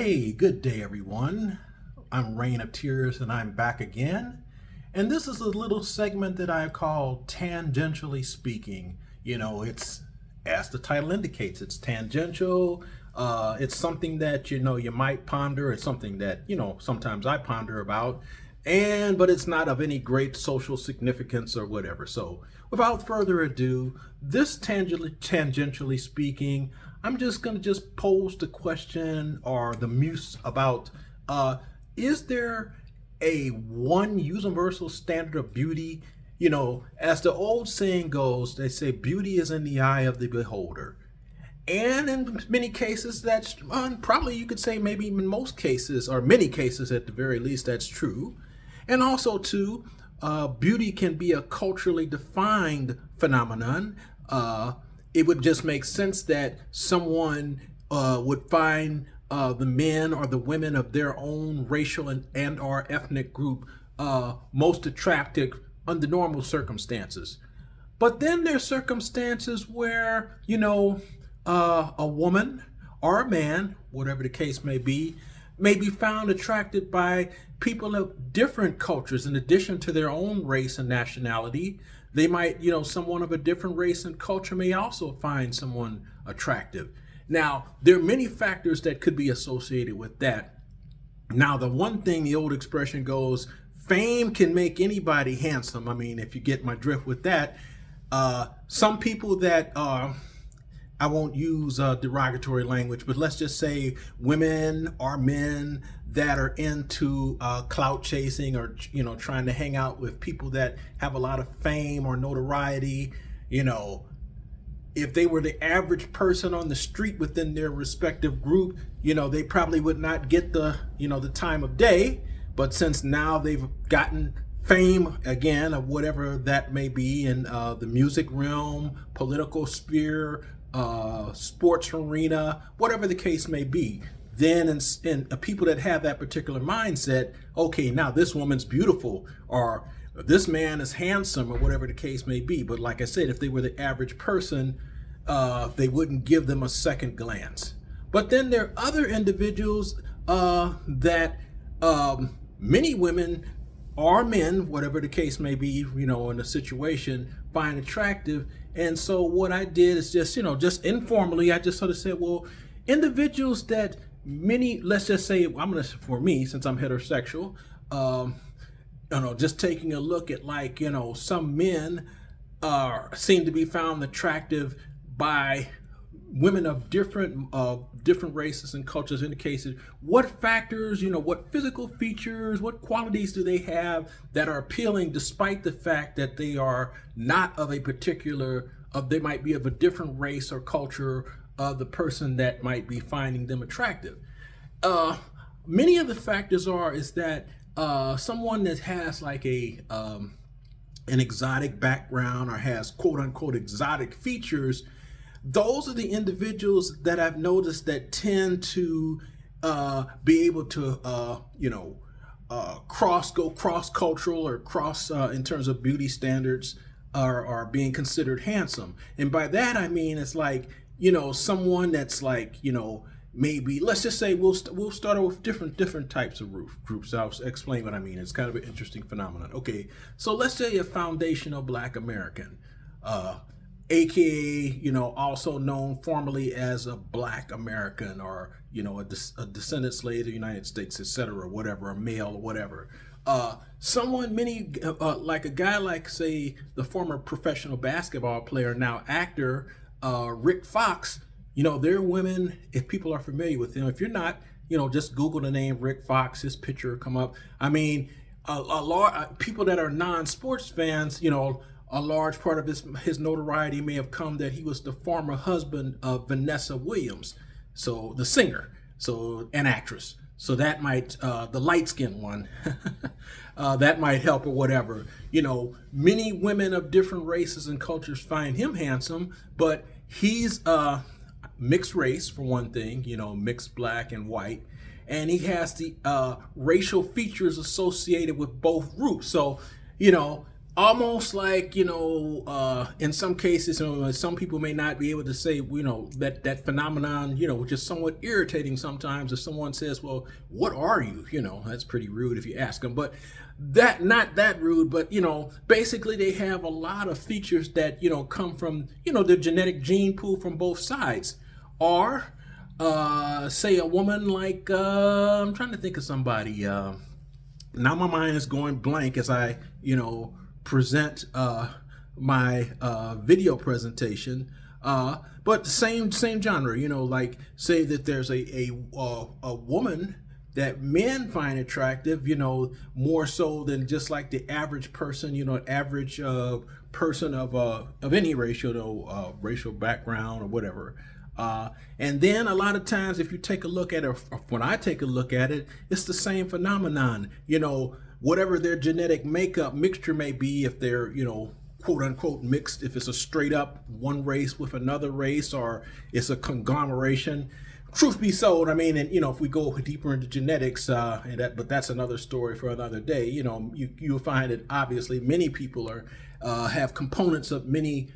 Hey, good day, everyone. I'm Reign of Tears, and I'm back again. And this is a little segment that I call Tangentially Speaking. It's as the title indicates, it's tangential. It's something that you might ponder. It's something that sometimes I ponder about, but it's not of any great social significance or whatever. So, without further ado, this tangentially speaking, I'm just going to just pose the question or the muse about is there a one universal standard of beauty? As the old saying goes, they say beauty is in the eye of the beholder. And in many cases, that's probably you could say maybe in most cases, or many cases at the very least, that's true. And also, too, beauty can be a culturally defined phenomenon. It would just make sense that someone would find the men or the women of their own racial and or ethnic group most attractive under normal circumstances. But then there's circumstances where, a woman or a man, whatever the case may be found attracted by people of different cultures in addition to their own race and nationality. They might, someone of a different race and culture may also find someone attractive. Now, there are many factors that could be associated with that. Now, the one thing the old expression goes, fame can make anybody handsome. I mean, if you get my drift with that, some people that I won't use derogatory language, but let's just say women or men that are into clout chasing or, trying to hang out with people that have a lot of fame or notoriety, if they were the average person on the street within their respective group, they probably would not get the time of day. But since now they've gotten fame again of whatever that may be in the music realm, political sphere, sports arena, whatever the case may be, then in people that have that particular mindset, okay, now this woman's beautiful or this man is handsome or whatever the case may be. But like I said, if they were the average person, they wouldn't give them a second glance. But then there are other individuals that many women or men, whatever the case may be, in a situation, find attractive. And so what I did is just informally, I just sort of said, well, individuals that let's just say, for me, since I'm heterosexual, just taking a look at some men seem to be found attractive by women of different races and cultures indicated what factors, what physical features, what qualities do they have that are appealing despite the fact that they are not of a particular, they might be of a different race or culture of the person that might be finding them attractive. Many of the factors is that someone that has an exotic background or has quote unquote exotic features, those are the individuals that I've noticed that tend to be able to, go cross-cultural or cross in terms of beauty standards are being considered handsome. And by that, I mean, it's someone that's maybe, let's just say we'll start with different types of groups. I'll explain what I mean. It's kind of an interesting phenomenon. Okay, so let's say a foundational Black American, AKA, also known formally as a Black American or, a descendant slave of the United States, etc., whatever, a male or whatever. Like a guy like, say, the former professional basketball player, now actor, Rick Fox, there are women, if people are familiar with him, if you're not, just Google the name Rick Fox, his picture will come up. I mean, a lot people that are non-sports fans, a large part of his notoriety may have come that he was the former husband of Vanessa Williams, so the singer, an actress. So that might, the light-skinned one, that might help or whatever. Many women of different races and cultures find him handsome, but he's mixed race for one thing, mixed Black and white. And he has the racial features associated with both groups. So, almost like, in some cases, some people may not be able to say, that phenomenon, which is somewhat irritating sometimes. If someone says, well, what are you? That's pretty rude if you ask them. But that, not that rude, but basically they have a lot of features that come from the genetic gene pool from both sides. Or say a woman like, I'm trying to think of somebody. Now my mind is going blank as I present my video presentation, but same genre. Like say that there's a woman that men find attractive, more so than just like the average person, average person of any racial racial background or whatever. And then a lot of times, if you take a look at it, when I take a look at it, it's the same phenomenon. Whatever their genetic makeup mixture may be, if they're, quote unquote mixed, if it's a straight up one race with another race, or it's a conglomeration. Truth be told, I mean, and if we go deeper into genetics, but that's another story for another day. You'll find that obviously many people have components of many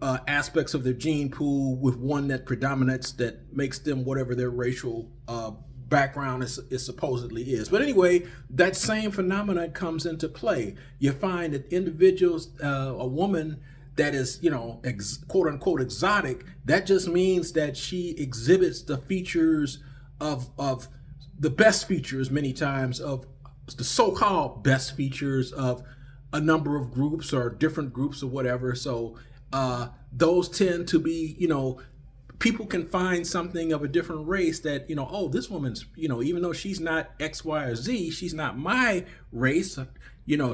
aspects of their gene pool, with one that predominates, that makes them whatever their racial background is supposedly is. But anyway, that same phenomenon comes into play. You find that individuals, a woman that is, quote unquote exotic, that just means that she exhibits the features of the best features, many times of the so-called best features of a number of groups or different groups or whatever. So those tend to be, people can find something of a different race that, oh, this woman's, even though she's not X, Y, or Z, she's not my race,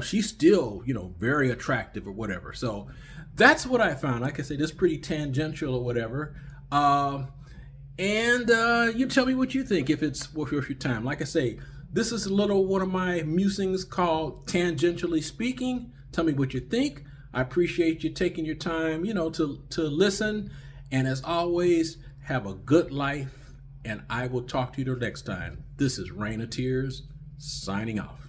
she's still, very attractive or whatever. So that's what I found. Like I say, that's pretty tangential or whatever. And you tell me what you think if it's worth your time. Like I say, this is one of my musings called Tangentially Speaking. Tell me what you think. I appreciate you taking your time, to listen. And as always, have a good life, and I will talk to you the next time. This is ReignofTears signing off.